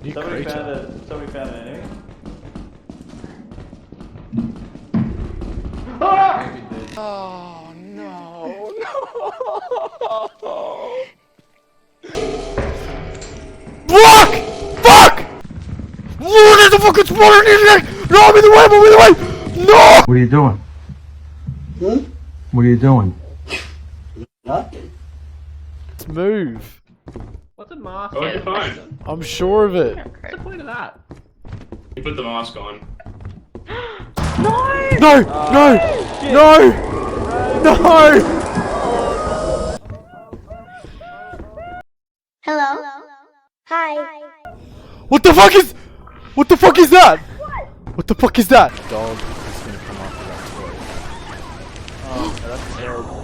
You Somebody creature. found an enemy. Oh no, no. Fuck! Fuck! Oh, there's a fucking spawner in here! No, I'm in the way, I'm in the way! No! What are you doing? What are you doing? Nothing. Let's move. What's a mask? Oh, you're fine. I'm sure of it. What's the point of that? You put the mask on. No! No! No! No! Hello? Hi. What the fuck is... What the fuck is that? What the fuck is that? Dog is gonna come after that. Oh, that's terrible.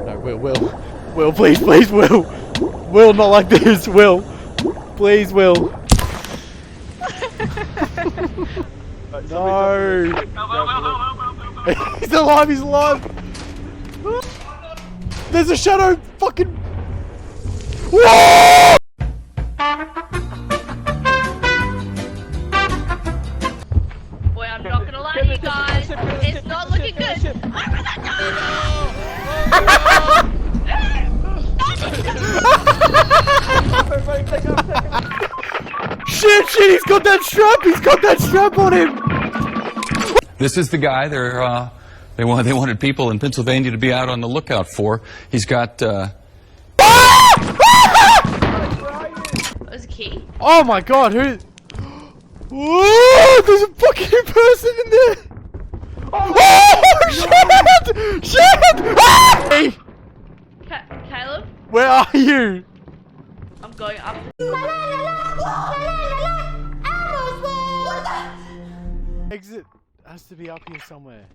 No, Will. Will, please, please, Will. Will, not like this, Will. Please, Will. No. He's alive, he's alive. There's a shadow fucking... Whoa! Boy, I'm not gonna lie to you guys. It's not looking good. Shit, he's got that strap! He's got that strap on him! This is the guy they wanted people in Pennsylvania to be out on the lookout for. He's got There's a key. Oh my god, who... Whoa, there's a fucking person in there! Oh, shit! Shit! Ah! Hey, Caleb, where are you? I'm going up. Exit has to be up here somewhere.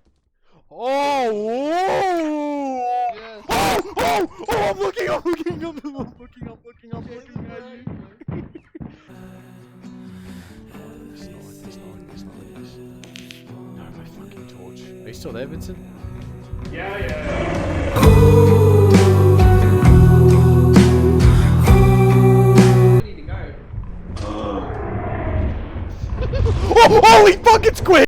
Oh! Whoa! Yes. Oh! Oh! Oh! I'm looking! I'm looking! I'm looking! I'm looking! I'm looking! I'm looking at you! No, my fucking torch. Are you still there, Vincent? Yeah. We need to go. Oh! Holy fuck! It's quick!